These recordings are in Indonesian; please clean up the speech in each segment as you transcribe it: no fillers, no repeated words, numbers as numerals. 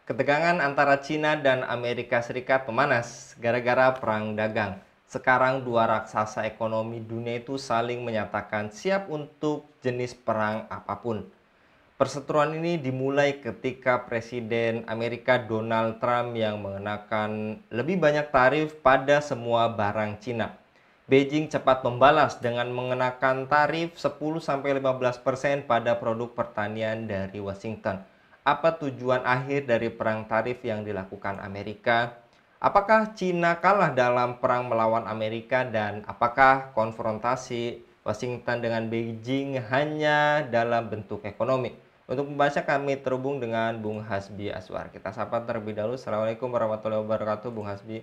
Ketegangan antara Cina dan Amerika Serikat memanas gara-gara perang dagang. Sekarang dua raksasa ekonomi dunia itu saling menyatakan siap untuk jenis perang apapun. Perseteruan ini dimulai ketika Presiden Amerika Donald Trump yang mengenakan lebih banyak tarif pada semua barang Cina. Beijing cepat membalas dengan mengenakan tarif 10-15% pada produk pertanian dari Washington. Apa tujuan akhir dari perang tarif yang dilakukan Amerika? Apakah Cina kalah dalam perang melawan Amerika dan apakah konfrontasi Washington dengan Beijing hanya dalam bentuk ekonomi? Untuk membahasnya kami terhubung dengan Bung Hasbi Aswar. Kita sapa terlebih dahulu. Assalamualaikum warahmatullahi wabarakatuh, Bung Hasbi.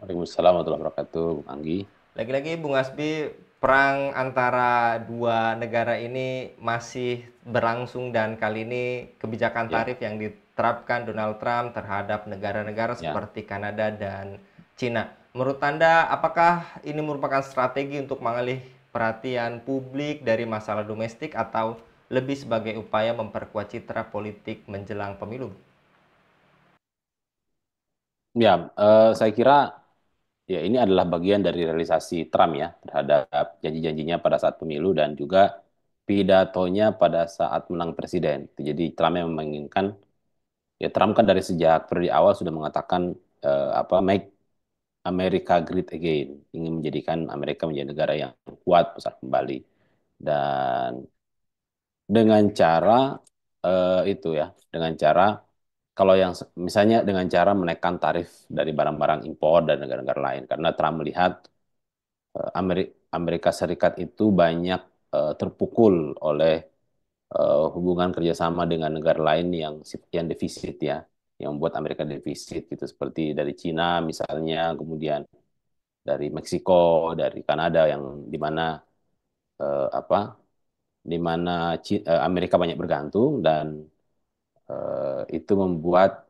Waalaikumsalam warahmatullahi wabarakatuh, Bung Anggi. Lagi-lagi Bung Hasbi, perang antara dua negara ini masih berlangsung dan kali ini kebijakan Ya, tarif yang diterapkan Donald Trump terhadap negara-negara ya. seperti Kanada dan Cina. Menurut Anda, apakah ini merupakan strategi untuk mengalih perhatian publik dari masalah domestik atau lebih sebagai upaya memperkuat citra politik menjelang pemilu? Ya, saya kira ya ini adalah bagian dari realisasi Trump ya terhadap janji-janjinya pada saat pemilu dan juga pidatonya pada saat menang presiden. Jadi Trump yang menginginkan ya Trump kan dari sejak periode awal sudah mengatakan make America great again, ingin menjadikan Amerika menjadi negara yang kuat besar kembali dan dengan cara itu ya, dengan cara kalau yang misalnya dengan cara menekan tarif dari barang-barang impor dari negara-negara lain karena Trump melihat Amerika Serikat itu banyak terpukul oleh hubungan kerjasama dengan negara lain yang defisit ya, yang membuat Amerika defisit gitu seperti dari Cina misalnya, kemudian dari Meksiko, dari Kanada yang di mana apa di mana Amerika banyak bergantung dan itu membuat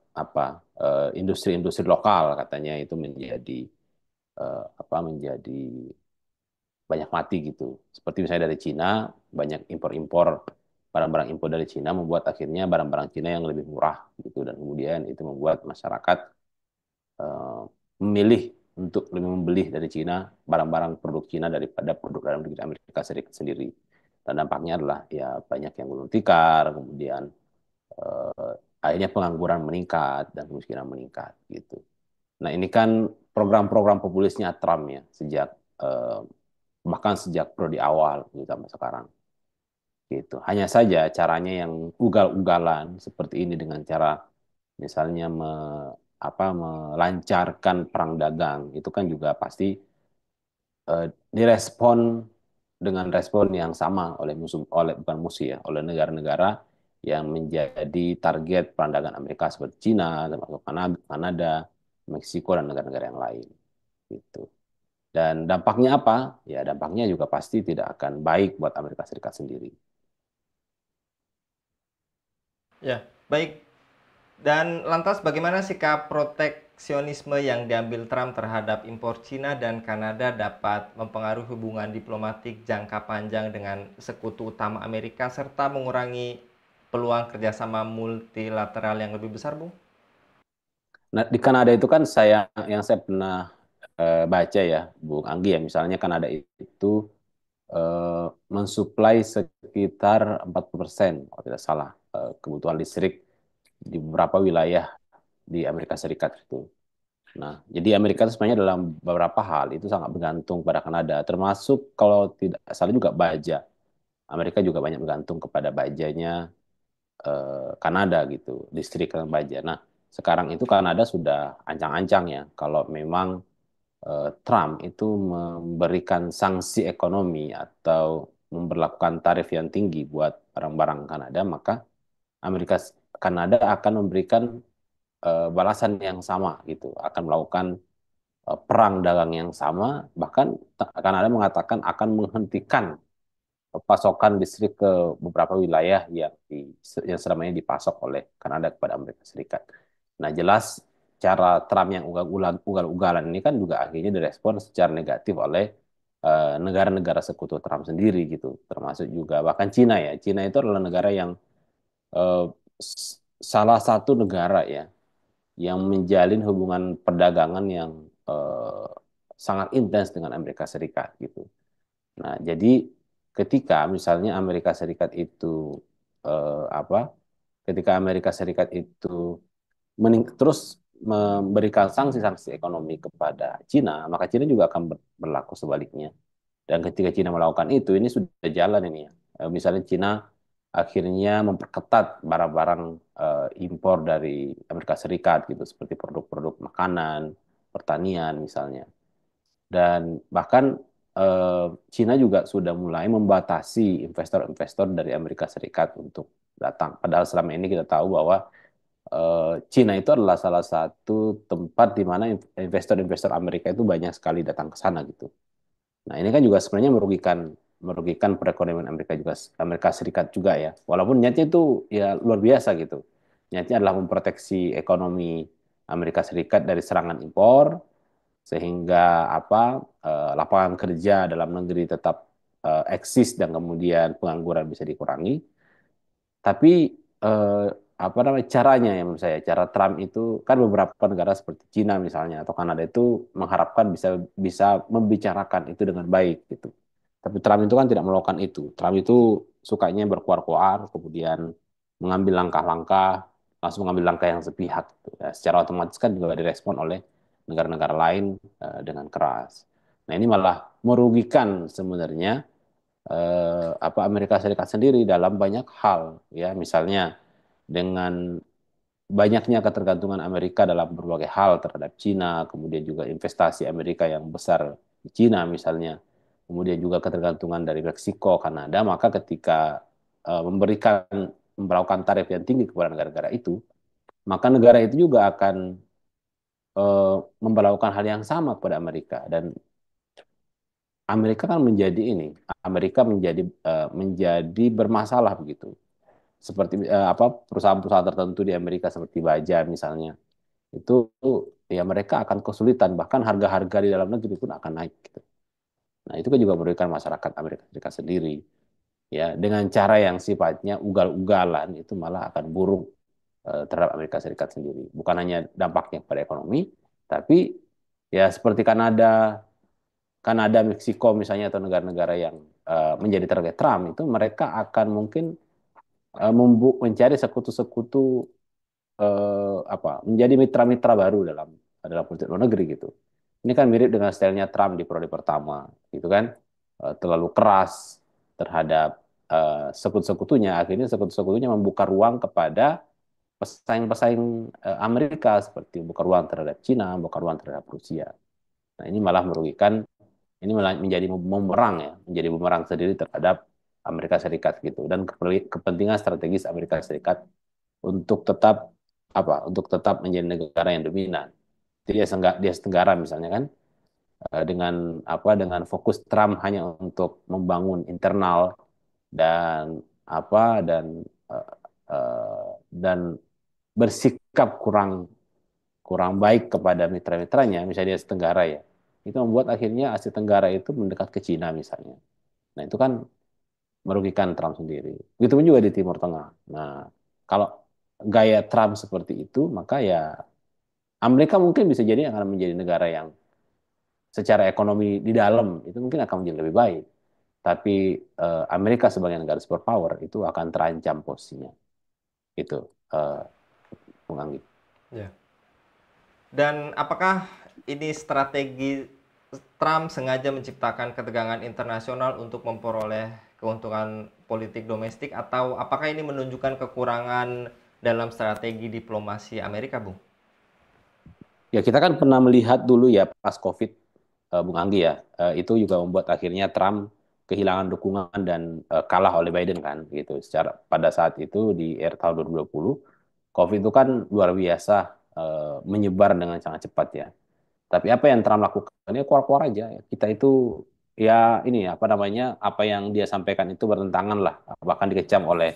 industri-industri lokal katanya itu menjadi banyak mati gitu. Seperti misalnya dari Cina banyak impor-impor barang-barang impor dari Cina membuat akhirnya barang-barang Cina yang lebih murah gitu dan kemudian itu membuat masyarakat eh, memilih untuk lebih membeli dari Cina barang-barang produk Cina daripada produk dalam negeri Amerika Serikat sendiri. Dan dampaknya adalah ya banyak yang gulung tikar, kemudian akhirnya pengangguran meningkat dan kemiskinan meningkat gitu. Nah, ini kan program-program populisnya Trump ya eh, bahkan sejak periode awal gitu sampai sekarang gitu. Hanya saja caranya yang ugal-ugalan seperti ini dengan cara misalnya melancarkan perang dagang itu kan juga pasti direspon dengan respon yang sama oleh bukan musuh ya, oleh negara-negara yang menjadi target perandagan Amerika seperti Cina, termasuk Kanada, Meksiko dan negara-negara yang lain gitu. Dan dampaknya apa? Ya dampaknya juga pasti tidak akan baik buat Amerika Serikat sendiri. Ya, baik. Dan lantas bagaimana sikap proteksionisme yang diambil Trump terhadap impor Cina dan Kanada dapat mempengaruhi hubungan diplomatik jangka panjang dengan sekutu utama Amerika serta mengurangi peluang kerjasama multilateral yang lebih besar, Bung? Nah, di Kanada itu kan yang saya pernah baca ya, Bung Anggi ya, misalnya Kanada itu eh, mensuplai sekitar 40% kalau tidak salah kebutuhan listrik di beberapa wilayah di Amerika Serikat itu. Nah, jadi Amerika itu sebenarnya dalam beberapa hal itu sangat bergantung pada Kanada, termasuk kalau tidak salah juga baja. Amerika juga banyak bergantung kepada bajanya Kanada gitu, listrik dan baja. Nah, sekarang itu Kanada sudah ancang-ancang ya, kalau memang Trump itu memberikan sanksi ekonomi atau memberlakukan tarif yang tinggi buat barang-barang Kanada, maka Amerika Kanada akan memberikan balasan yang sama gitu, akan melakukan perang dagang yang sama, bahkan Kanada mengatakan akan menghentikan pasokan listrik ke beberapa wilayah yang selama ini dipasok oleh Kanada kepada Amerika Serikat. Nah, jelas cara Trump yang ugal-ugalan ini kan juga akhirnya direspon secara negatif oleh negara-negara sekutu Trump sendiri gitu, termasuk juga bahkan Cina ya. Cina itu adalah negara yang eh, salah satu negara ya yang menjalin hubungan perdagangan yang eh, sangat intens dengan Amerika Serikat gitu. Nah, jadi ketika misalnya Amerika Serikat itu apa? Ketika Amerika Serikat itu terus memberikan sanksi-sanksi ekonomi kepada Cina, maka Cina juga akan berlaku sebaliknya. Dan ketika Cina melakukan itu, ini sudah jalan ini ya. Misalnya Cina akhirnya memperketat barang-barang impor dari Amerika Serikat gitu, seperti produk-produk makanan, pertanian misalnya. Dan bahkan Cina juga sudah mulai membatasi investor-investor dari Amerika Serikat untuk datang. Padahal selama ini kita tahu bahwa Cina itu adalah salah satu tempat di mana investor-investor Amerika itu banyak sekali datang ke sana gitu. Nah, ini kan juga sebenarnya merugikan merugikan perekonomian Amerika juga Amerika Serikat juga ya. Walaupun niatnya itu ya luar biasa gitu. Niatnya adalah memproteksi ekonomi Amerika Serikat dari serangan impor sehingga lapangan kerja dalam negeri tetap eksis dan kemudian pengangguran bisa dikurangi. Tapi eh, apa namanya caranya ya menurut saya cara Trump itu kan beberapa negara seperti Cina misalnya atau Kanada itu mengharapkan bisa bisa membicarakan itu dengan baik gitu. Tapi Trump itu kan tidak melakukan itu. Trump itu sukanya berkuar-kuar kemudian mengambil langkah-langkah langsung mengambil langkah yang sepihak gitu. Ya, secara otomatis kan juga direspon oleh negara-negara lain dengan keras. Nah, ini malah merugikan sebenarnya Amerika Serikat sendiri dalam banyak hal ya misalnya dengan banyaknya ketergantungan Amerika dalam berbagai hal terhadap Cina kemudian juga investasi Amerika yang besar di Cina misalnya kemudian juga ketergantungan dari Meksiko Kanada maka ketika memberikan memperlakukan tarif yang tinggi kepada negara-negara itu maka negara itu juga akan eh, memperlakukan hal yang sama kepada Amerika dan Amerika kan menjadi ini Amerika menjadi bermasalah begitu seperti perusahaan-perusahaan tertentu di Amerika seperti Baja misalnya itu ya mereka akan kesulitan bahkan harga-harga di dalam negeri pun akan naik gitu. Nah itu kan juga merugikan masyarakat Amerika Serikat sendiri ya dengan cara yang sifatnya ugal-ugalan itu malah akan buruk terhadap Amerika Serikat sendiri bukan hanya dampaknya pada ekonomi tapi ya seperti Kanada Meksiko misalnya atau negara-negara yang menjadi target Trump itu mereka akan mungkin mencari sekutu-sekutu menjadi mitra-mitra baru dalam dalam politik luar negeri gitu. Ini kan mirip dengan stylenya Trump di periode pertama, gitu kan? Terlalu keras terhadap sekutu-sekutunya. Akhirnya sekutu-sekutunya membuka ruang kepada pesaing-pesaing Amerika seperti membuka ruang terhadap Cina, membuka ruang terhadap Rusia. Nah, ini malah merugikan, ini malah menjadi bumerang ya, menjadi bumerang sendiri terhadap Amerika Serikat gitu. Dan kepentingan strategis Amerika Serikat untuk tetap untuk tetap menjadi negara yang dominan. Jadi di Asia Tenggara misalnya kan dengan dengan fokus Trump hanya untuk membangun internal dan dan eh, dan bersikap kurang kurang baik kepada mitra-mitranya misalnya di Asia Tenggara ya. Itu membuat akhirnya Asia Tenggara itu mendekat ke Cina misalnya. Nah, itu kan merugikan Trump sendiri. Begitupun juga di Timur Tengah. Nah, kalau gaya Trump seperti itu, maka ya Amerika mungkin bisa jadi akan menjadi negara yang secara ekonomi di dalam itu mungkin akan menjadi lebih baik. Tapi Amerika sebagai negara superpower itu akan terancam posisinya. Itu, eh, Bung Anggi. Ya. Dan apakah ini strategi Trump sengaja menciptakan ketegangan internasional untuk memperoleh keuntungan politik domestik atau apakah ini menunjukkan kekurangan dalam strategi diplomasi Amerika, Bung? Ya kita kan pernah melihat dulu ya pas COVID, Bung Anggi ya, itu juga membuat akhirnya Trump kehilangan dukungan dan kalah oleh Biden kan, gitu. Secara pada saat itu di era tahun 2020, COVID itu kan luar biasa menyebar dengan sangat cepat ya. Tapi apa yang Trump lakukan ya keluar-keluar aja. Kita itu ya ini apa namanya apa yang dia sampaikan itu bertentangan lah, bahkan dikecam oleh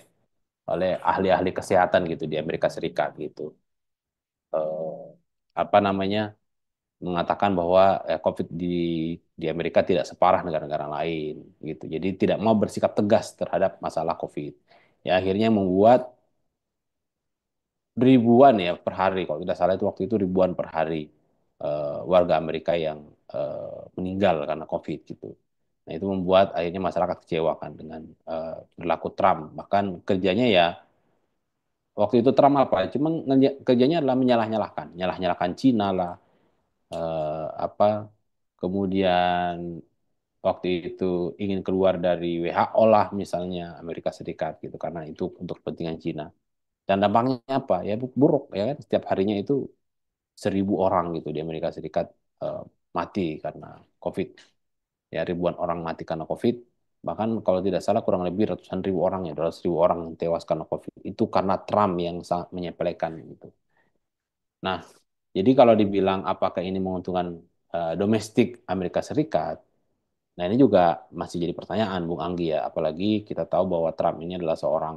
oleh ahli-ahli kesehatan gitu di Amerika Serikat gitu. Eh, apa namanya mengatakan bahwa COVID di Amerika tidak separah negara-negara lain gitu. Jadi tidak mau bersikap tegas terhadap masalah COVID. Ya akhirnya membuat ribuan ya per hari, kalau tidak salah itu waktu itu ribuan per hari warga Amerika yang meninggal karena COVID gitu. Nah itu membuat akhirnya masyarakat kecewa kan dengan perilaku Trump. Bahkan kerjanya ya waktu itu Trump apa? Cuma kerjanya adalah menyalah-nyalahkan, nyalah-nyalahkan Cina lah, apa kemudian waktu itu ingin keluar dari WHO lah misalnya Amerika Serikat gitu karena itu untuk kepentingan Cina. Dan dampaknya apa? Ya buruk ya kan. Setiap harinya itu 1.000 orang gitu di Amerika Serikat eh, mati karena COVID. Ya ribuan orang mati karena COVID. Bahkan kalau tidak salah kurang lebih ratusan ribu orang ya, 200.000 orang yang tewas karena COVID. Itu karena Trump yang sangat menyepelekan gitu. Nah, jadi kalau dibilang apakah ini menguntungkan domestik Amerika Serikat, nah ini juga masih jadi pertanyaan, Bung Anggi ya. Apalagi kita tahu bahwa Trump ini adalah seorang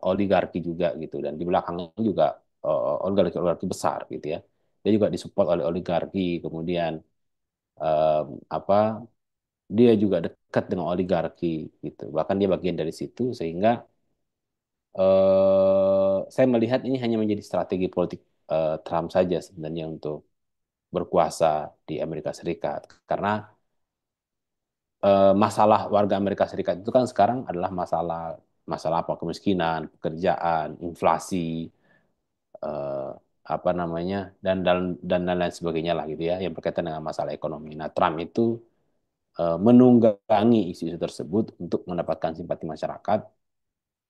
oligarki juga gitu, dan di belakangnya juga oligarki-oligarki besar gitu ya. Dia juga disupport oleh oligarki, kemudian eh, apa? Dia juga dekat dengan oligarki gitu. Bahkan dia bagian dari situ, sehingga saya melihat ini hanya menjadi strategi politik Trump saja sebenarnya untuk berkuasa di Amerika Serikat. Karena masalah warga Amerika Serikat itu kan sekarang adalah masalah masalah apa kemiskinan, pekerjaan, inflasi, eh, apa namanya dan lain sebagainya lah gitu ya yang berkaitan dengan masalah ekonomi. Nah, Trump itu menunggangi isu-isu tersebut untuk mendapatkan simpati masyarakat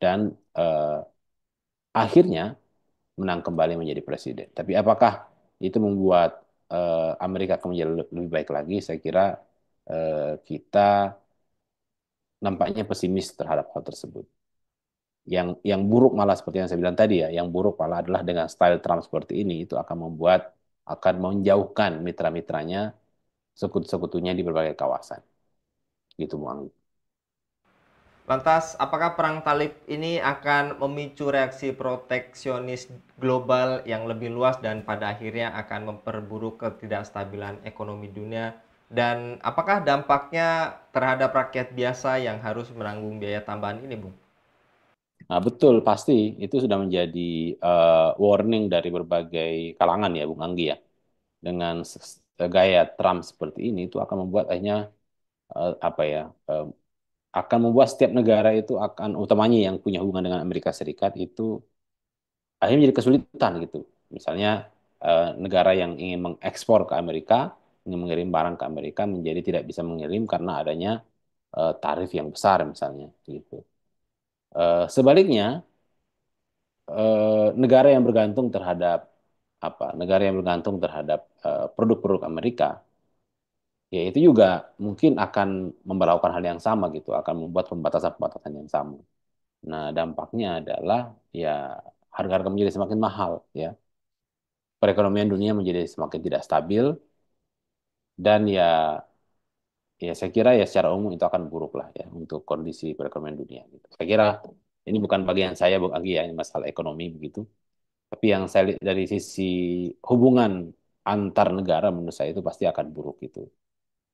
dan eh, akhirnya menang kembali menjadi presiden. Tapi apakah itu membuat Amerika akan menjadi lebih baik lagi? Saya kira kita nampaknya pesimis terhadap hal tersebut. Yang buruk malah seperti yang saya bilang tadi ya, yang buruk malah adalah dengan style Trump seperti ini itu akan menjauhkan mitra-mitranya, sekutu-sekutunya di berbagai kawasan. Gitu, Bang. Lantas, apakah perang Talib ini akan memicu reaksi proteksionis global yang lebih luas dan pada akhirnya akan memperburuk ketidakstabilan ekonomi dunia? Dan apakah dampaknya terhadap rakyat biasa yang harus menanggung biaya tambahan ini, Bung? Nah, betul, pasti itu sudah menjadi warning dari berbagai kalangan ya, Bung Anggi ya. Dengan gaya Trump seperti ini itu akan membuat akhirnya apa ya, akan membuat setiap negara itu akan, utamanya yang punya hubungan dengan Amerika Serikat itu akhirnya menjadi kesulitan gitu. Misalnya negara yang ingin mengekspor ke Amerika, ingin mengirim barang ke Amerika menjadi tidak bisa mengirim karena adanya tarif yang besar misalnya gitu. Sebaliknya negara yang bergantung terhadap negara yang bergantung terhadap produk-produk Amerika, ya itu juga mungkin akan memperlakukan hal yang sama gitu, akan membuat pembatasan-pembatasan yang sama. Nah, dampaknya adalah ya harga-harga menjadi semakin mahal ya. Perekonomian dunia menjadi semakin tidak stabil dan ya saya kira ya secara umum itu akan buruk lah ya untuk kondisi perekonomian dunia gitu. Saya kira ini bukan bagian saya Bung Agi ya, ini masalah ekonomi begitu. Tapi yang saya lihat dari sisi hubungan antar negara menurut saya itu pasti akan buruk gitu.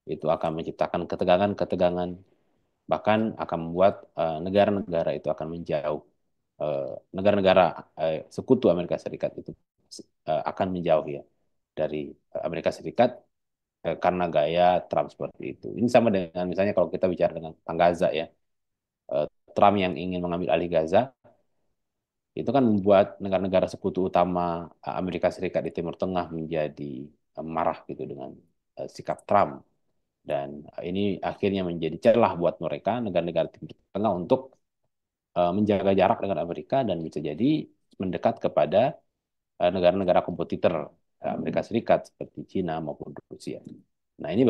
Itu akan menciptakan ketegangan-ketegangan, bahkan akan membuat negara-negara itu akan menjauh. Negara-negara sekutu Amerika Serikat itu akan menjauh ya dari Amerika Serikat karena gaya Trump seperti itu. Ini sama dengan misalnya kalau kita bicara dengan tentang Gaza ya. Eh, Trump yang ingin mengambil alih Gaza itu kan membuat negara-negara sekutu utama Amerika Serikat di Timur Tengah menjadi marah gitu dengan sikap Trump. Dan ini akhirnya menjadi celah buat mereka negara-negara Timur Tengah untuk menjaga jarak dengan Amerika dan bisa jadi mendekat kepada negara-negara kompetitor Amerika Serikat seperti Cina maupun Rusia. Nah, ini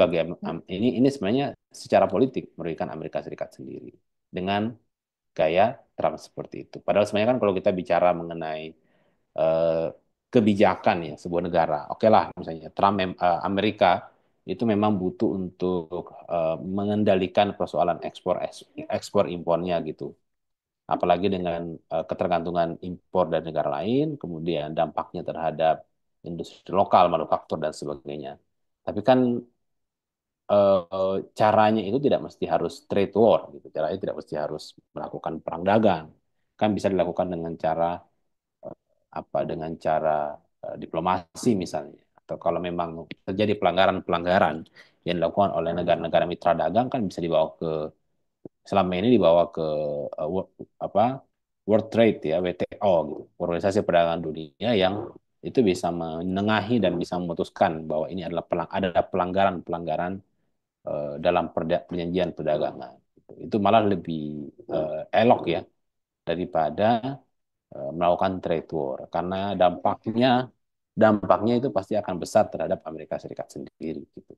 ini sebenarnya secara politik merugikan Amerika Serikat sendiri dengan gaya Trump seperti itu. Padahal sebenarnya kan kalau kita bicara mengenai eh, kebijakan ya sebuah negara, oke lah misalnya Amerika itu memang butuh untuk mengendalikan persoalan ekspor impornya gitu. Apalagi dengan ketergantungan impor dari negara lain, kemudian dampaknya terhadap industri lokal, manufaktur dan sebagainya. Tapi kan caranya itu tidak mesti harus trade war gitu. Caranya tidak mesti harus melakukan perang dagang. Kan bisa dilakukan dengan cara apa dengan cara diplomasi misalnya. Atau kalau memang terjadi pelanggaran-pelanggaran yang dilakukan oleh negara-negara mitra dagang kan bisa dibawa ke selama ini dibawa ke apa World Trade ya WTO gitu, Organisasi Perdagangan Dunia yang itu bisa menengahi dan bisa memutuskan bahwa ini adalah ada pelanggaran-pelanggaran dalam perjanjian perdagangan. Itu malah lebih elok ya daripada melakukan trade war karena dampaknya itu pasti akan besar terhadap Amerika Serikat sendiri gitu.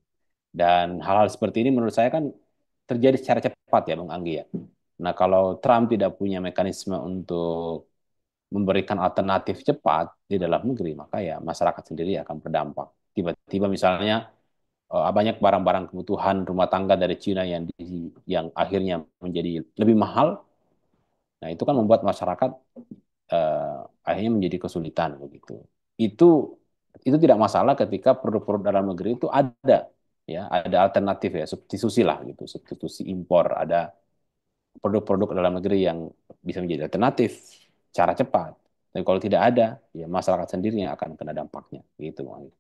Dan hal-hal seperti ini menurut saya kan terjadi secara cepat ya Bung Anggi ya. Nah, kalau Trump tidak punya mekanisme untuk memberikan alternatif cepat di dalam negeri, maka ya masyarakat sendiri akan berdampak. Tiba-tiba misalnya banyak barang-barang kebutuhan rumah tangga dari Cina yang akhirnya menjadi lebih mahal. Nah, itu kan membuat masyarakat akhirnya menjadi kesulitan begitu. Itu itu tidak masalah ketika produk-produk dalam negeri itu ada ya, ada alternatif ya, substitusi lah gitu, substitusi impor, ada produk-produk dalam negeri yang bisa menjadi alternatif cara cepat. Tapi kalau tidak ada, ya masyarakat sendiri yang akan kena dampaknya. Gitu, Bang.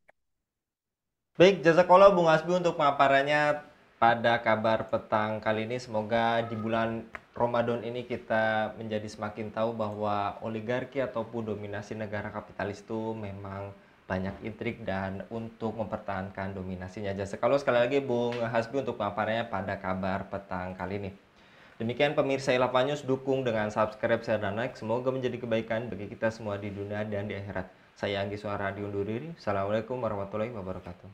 Baik, jazakallah Bung Hasbi untuk pemaparannya pada kabar petang kali ini. Semoga di bulan Ramadan ini kita menjadi semakin tahu bahwa oligarki ataupun dominasi negara kapitalis itu memang banyak intrik dan untuk mempertahankan dominasinya. Jazakallah sekali lagi Bung Hasbi untuk pemaparannya pada kabar petang kali ini. Demikian pemirsa Ilava News, dukung dengan subscribe, share, dan like. Semoga menjadi kebaikan bagi kita semua di dunia dan di akhirat. Saya Anggi Suara undur diri. Assalamualaikum warahmatullahi wabarakatuh.